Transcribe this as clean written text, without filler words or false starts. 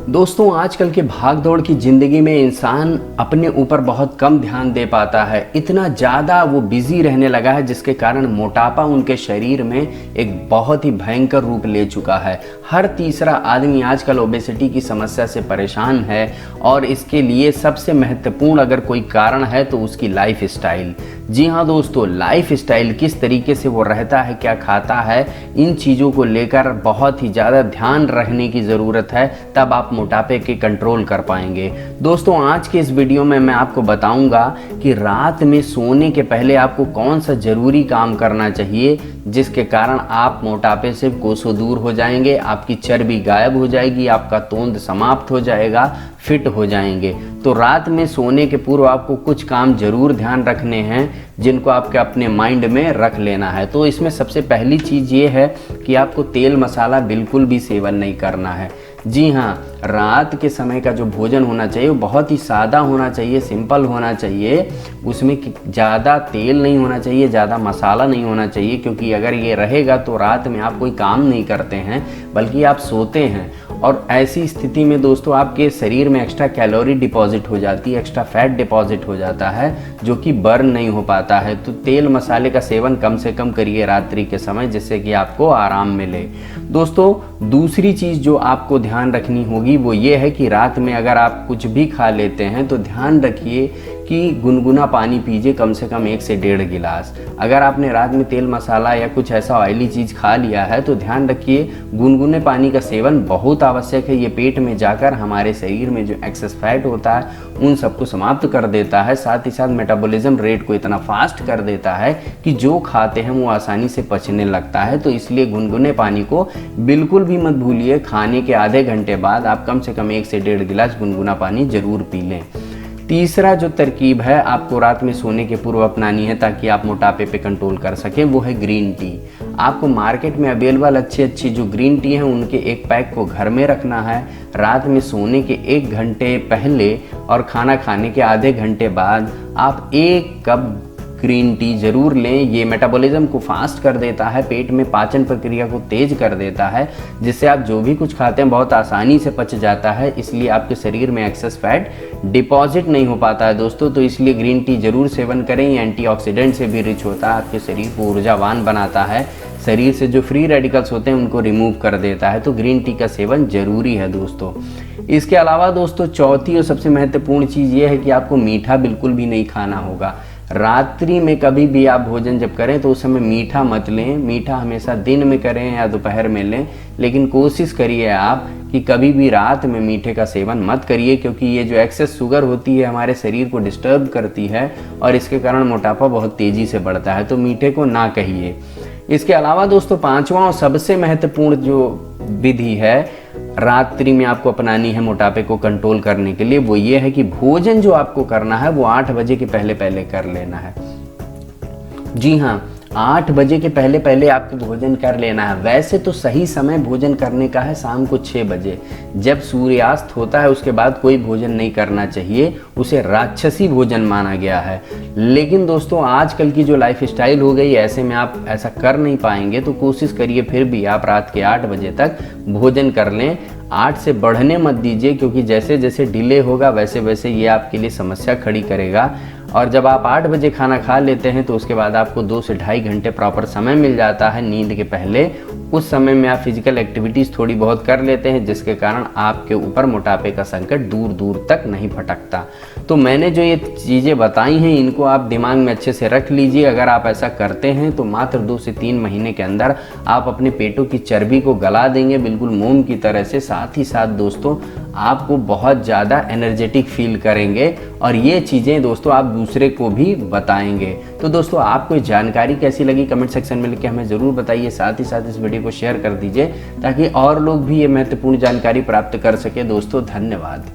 दोस्तों, आजकल के भागदौड़ की ज़िंदगी में इंसान अपने ऊपर बहुत कम ध्यान दे पाता है। इतना ज़्यादा वो बिज़ी रहने लगा है जिसके कारण मोटापा उनके शरीर में एक बहुत ही भयंकर रूप ले चुका है। हर तीसरा आदमी आजकल ओबेसिटी की समस्या से परेशान है और इसके लिए सबसे महत्वपूर्ण अगर कोई कारण है तो उसकी लाइफ स्टाइल। जी हाँ दोस्तों, लाइफ स्टाइल किस तरीके से वो रहता है, क्या खाता है, इन चीज़ों को लेकर बहुत ही ज़्यादा ध्यान रखने की ज़रूरत है, तब आप मोटापे के कंट्रोल कर पाएंगे। दोस्तों, आज के इस वीडियो में मैं आपको बताऊंगा कि रात में सोने के पहले आपको कौन सा ज़रूरी काम करना चाहिए जिसके कारण आप मोटापे से कोसों दूर हो जाएंगे, आपकी चर्बी गायब हो जाएगी, आपका तोंद समाप्त हो जाएगा, फिट हो जाएंगे। तो रात में सोने के पूर्व आपको कुछ काम जरूर ध्यान रखने हैं जिनको आपके अपने माइंड में रख लेना है। तो इसमें सबसे पहली चीज़ ये है कि आपको तेल मसाला बिल्कुल भी सेवन नहीं करना है। जी हाँ, रात के समय का जो भोजन होना चाहिए वो बहुत ही सादा होना चाहिए, सिंपल होना चाहिए। उसमें ज़्यादा तेल नहीं होना चाहिए, ज़्यादा मसाला नहीं होना चाहिए, क्योंकि अगर ये रहेगा तो रात में आप कोई काम नहीं करते हैं बल्कि आप सोते हैं। और ऐसी स्थिति में दोस्तों आपके शरीर में एक्स्ट्रा कैलोरी डिपॉजिट हो जाती है, एक्स्ट्रा फैट डिपॉजिट हो जाता है जो कि बर्न नहीं हो पाता है। तो तेल मसाले का सेवन कम से कम करिए रात्रि के समय, जिससे कि आपको आराम मिले। दोस्तों, दूसरी चीज़ जो आपको ध्यान रखनी होगी वो ये है कि रात में अगर आप कुछ भी खा लेते हैं तो ध्यान रखिए कि गुनगुना पानी पीजिए, कम से कम 1 से 1.5 गिलास। अगर आपने रात में तेल मसाला या कुछ ऐसा ऑयली चीज़ खा लिया है तो ध्यान रखिए गुनगुने पानी का सेवन बहुत आवश्यक है। ये पेट में जाकर हमारे शरीर में जो एक्सेस फैट होता है उन सबको समाप्त कर देता है, साथ ही साथ मेटाबॉलिज्म रेट को इतना फास्ट कर देता है कि जो खाते हैं वो आसानी से पचने लगता है। तो इसलिए गुनगुने पानी को बिल्कुल भी मत भूलिए। खाने के आधे घंटे बाद आप कम से कम 1 से 1.5 गिलास गुनगुना पानी जरूर पी लें। तीसरा जो तरकीब है आपको रात में सोने के पूर्व अपनानी है ताकि आप मोटापे पे कंट्रोल कर सकें, वो है ग्रीन टी। आपको मार्केट में अवेलेबल अच्छी जो ग्रीन टी हैं उनके एक पैक को घर में रखना है। रात में सोने के 1 घंटे पहले और खाना खाने के आधे घंटे बाद आप 1 कप ग्रीन टी जरूर लें। ये मेटाबॉलिज्म को फास्ट कर देता है, पेट में पाचन प्रक्रिया को तेज कर देता है, जिससे आप जो भी कुछ खाते हैं बहुत आसानी से पच जाता है। इसलिए आपके शरीर में एक्सेस फैट डिपॉजिट नहीं हो पाता है दोस्तों। तो इसलिए ग्रीन टी जरूर सेवन करें। ये एंटीऑक्सीडेंट से भी रिच होता है, आपके शरीर को ऊर्जावान बनाता है, शरीर से जो फ्री रेडिकल्स होते हैं उनको रिमूव कर देता है। तो ग्रीन टी का सेवन जरूरी है दोस्तों। इसके अलावा दोस्तों चौथी और सबसे महत्वपूर्ण चीज़ ये है कि आपको मीठा बिल्कुल भी नहीं खाना होगा। रात्रि में कभी भी आप भोजन जब करें तो उस समय मीठा मत लें। मीठा हमेशा दिन में करें या दोपहर में लें, लेकिन कोशिश करिए आप कि कभी भी रात में मीठे का सेवन मत करिए, क्योंकि ये जो एक्सेस शुगर होती है हमारे शरीर को डिस्टर्ब करती है और इसके कारण मोटापा बहुत तेज़ी से बढ़ता है। तो मीठे को ना कहिए। इसके अलावा दोस्तों पांचवा और सबसे महत्वपूर्ण जो विधि है रात्रि में आपको अपनानी है मोटापे को कंट्रोल करने के लिए, वो ये है कि भोजन जो आपको करना है वो 8 बजे के पहले पहले कर लेना है। जी हाँ, 8 बजे के पहले पहले आपको भोजन कर लेना है। वैसे तो सही समय भोजन करने का है शाम को 6 बजे, जब सूर्यास्त होता है उसके बाद कोई भोजन नहीं करना चाहिए, उसे राक्षसी भोजन माना गया है। लेकिन दोस्तों आजकल की जो लाइफ स्टाइल हो गई ऐसे में आप ऐसा कर नहीं पाएंगे, तो कोशिश करिए फिर भी आप रात के 8 बजे तक भोजन कर लें। 8 से बढ़ने मत दीजिए, क्योंकि जैसे जैसे डिले होगा वैसे वैसे ये आपके लिए समस्या खड़ी करेगा। और जब आप 8 बजे खाना खा लेते हैं तो उसके बाद आपको 2 से ढाई घंटे प्रॉपर समय मिल जाता है नींद के पहले। उस समय में आप फिजिकल एक्टिविटीज़ थोड़ी बहुत कर लेते हैं, जिसके कारण आपके ऊपर मोटापे का संकट दूर दूर तक नहीं फटकता। तो मैंने जो ये चीज़ें बताई हैं इनको आप दिमाग में अच्छे से रख लीजिए। अगर आप ऐसा करते हैं तो मात्र 2 से 3 महीने के अंदर आप अपने पेटों की चर्बी को गला देंगे बिल्कुल मोम की तरह से। साथ ही साथ दोस्तों आपको बहुत ज़्यादा एनर्जेटिक फील करेंगे और ये चीज़ें दोस्तों आप दूसरे को भी बताएंगे। तो दोस्तों आपको जानकारी कैसी लगी कमेंट सेक्शन में लिख के हमें ज़रूर बताइए। साथ ही साथ इस वीडियो को शेयर कर दीजिए ताकि और लोग भी ये महत्वपूर्ण जानकारी प्राप्त कर सके। दोस्तों धन्यवाद।